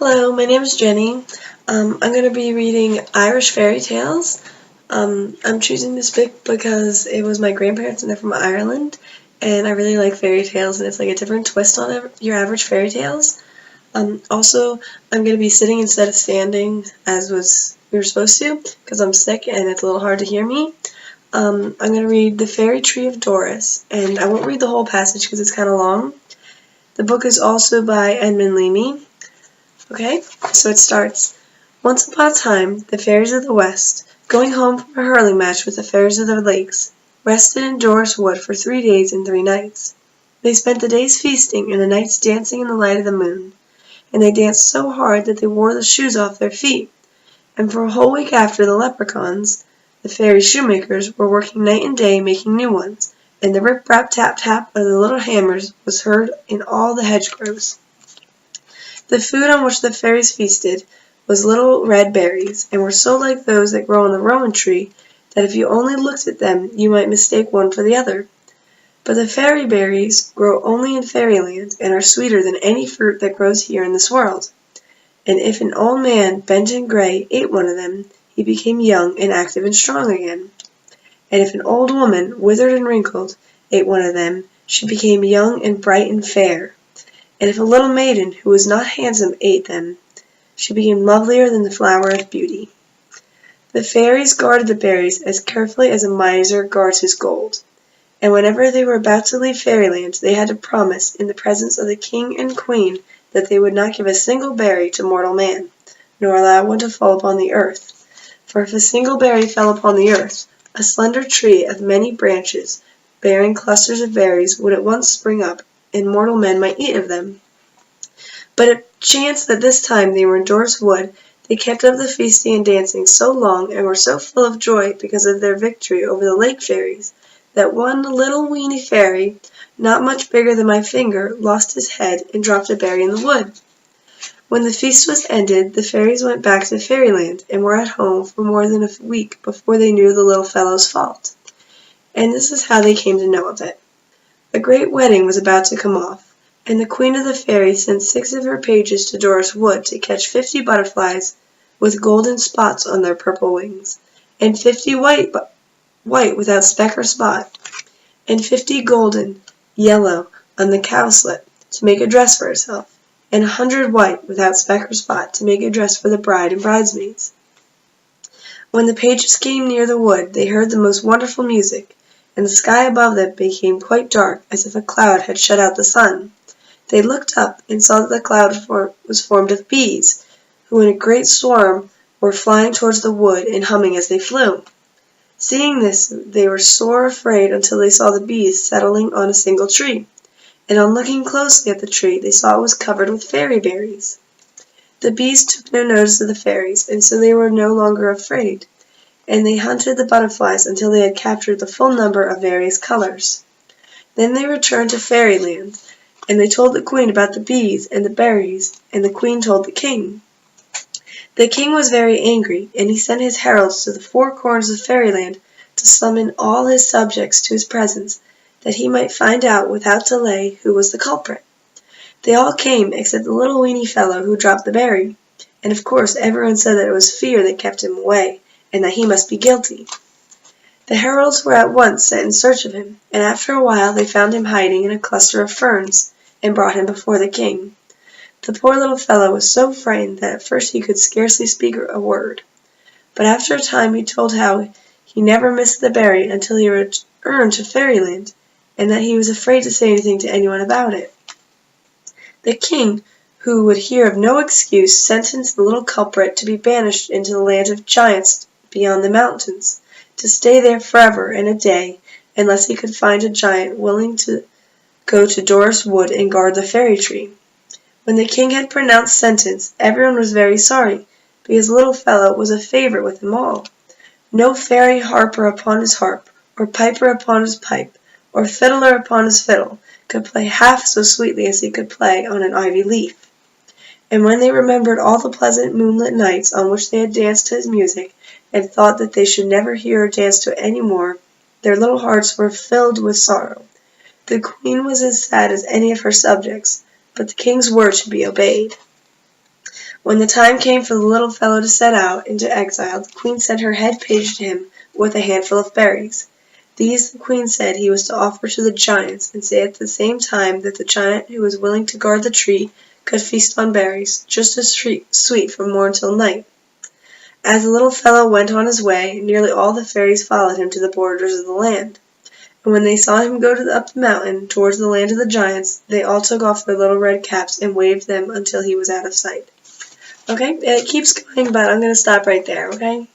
Hello, my name is Jenny. I'm going to be reading Irish fairy tales. I'm choosing this book because it was my grandparents and they're from Ireland, and I really like fairy tales, and it's like a different twist on your average fairy tales. Also, I'm going to be sitting instead of standing as we were supposed to because I'm sick and it's a little hard to hear me. I'm going to read The Fairy Tree of Doris, and I won't read the whole passage because it's kind of long. The book is also by Edmund Leamy. Okay, so it starts. Once upon a time, the fairies of the West, going home from a hurling match with the fairies of the lakes, rested in Doris Wood for 3 days and 3 nights. They spent the days feasting and the nights dancing in the light of the moon, and they danced so hard that they wore the shoes off their feet. And for a whole week after, the leprechauns, the fairy shoemakers, were working night and day making new ones, and the rip-rap-tap-tap of the little hammers was heard in all the hedgerows. The food on which the fairies feasted was little red berries, and were so like those that grow on the rowan tree that if you only looked at them you might mistake one for the other. But the fairy berries grow only in fairyland, and are sweeter than any fruit that grows here in this world. And if an old man, bent and gray, ate one of them, he became young and active and strong again. And if an old woman, withered and wrinkled, ate one of them, she became young and bright and fair. And if a little maiden who was not handsome ate them, she became lovelier than the flower of beauty. The fairies guarded the berries as carefully as a miser guards his gold, and whenever they were about to leave fairyland they had to promise in the presence of the king and queen that they would not give a single berry to mortal man, nor allow one to fall upon the earth. For if a single berry fell upon the earth, a slender tree of many branches, bearing clusters of berries, would at once spring up, and mortal men might eat of them. But it chanced that this time they were in Doris Wood, they kept up the feasting and dancing so long, and were so full of joy because of their victory over the lake fairies, that one little weeny fairy, not much bigger than my finger, lost his head and dropped a berry in the wood. When the feast was ended, the fairies went back to fairyland, and were at home for more than a week before they knew the little fellow's fault. And this is how they came to know of it. A great wedding was about to come off, and the Queen of the Fairies sent 6 of her pages to Doris Wood to catch 50 butterflies with golden spots on their purple wings, and 50 white without speck or spot, and 50 golden, yellow, on the cowslip to make a dress for herself, and 100 white without speck or spot to make a dress for the bride and bridesmaids. When the pages came near the wood, they heard the most wonderful music, and the sky above them became quite dark, as if a cloud had shut out the sun. They looked up, and saw that the cloud was formed of bees, who in a great swarm were flying towards the wood, and humming as they flew. Seeing this, they were sore afraid until they saw the bees settling on a single tree, and on looking closely at the tree, they saw it was covered with fairy berries. The bees took no notice of the fairies, and so they were no longer afraid, and they hunted the butterflies until they had captured the full number of various colors. Then they returned to fairyland, and they told the queen about the bees and the berries, and the queen told the king. The king was very angry, and he sent his heralds to the 4 corners of fairyland to summon all his subjects to his presence, that he might find out without delay who was the culprit. They all came except the little weeny fellow who dropped the berry, and of course everyone said that it was fear that kept him away, and that he must be guilty. The heralds were at once sent in search of him, and after a while they found him hiding in a cluster of ferns, and brought him before the king. The poor little fellow was so frightened that at first he could scarcely speak a word, but after a time he told how he never missed the berry until he returned to fairyland, and that he was afraid to say anything to anyone about it. The king, who would hear of no excuse, sentenced the little culprit to be banished into the land of giants beyond the mountains, to stay there forever and a day, unless he could find a giant willing to go to Doris Wood and guard the fairy tree. When the king had pronounced sentence, everyone was very sorry, because the little fellow was a favorite with them all. No fairy harper upon his harp, or piper upon his pipe, or fiddler upon his fiddle, could play half so sweetly as he could play on an ivy leaf. And when they remembered all the pleasant moonlit nights on which they had danced to his music, and thought that they should never hear or dance to it any more, their little hearts were filled with sorrow. The queen was as sad as any of her subjects, but the king's word should be obeyed. When the time came for the little fellow to set out into exile, the Queen sent her head page to him with a handful of berries. These the Queen said he was to offer to the giants, and say at the same time that the giant who was willing to guard the tree could feast on berries, just as sweet from morn till night. As the little fellow went on his way, nearly all the fairies followed him to the borders of the land. And when they saw him go up the mountain, towards the land of the giants, they all took off their little red caps and waved them until he was out of sight. Okay, it keeps going, but I'm going to stop right there, okay?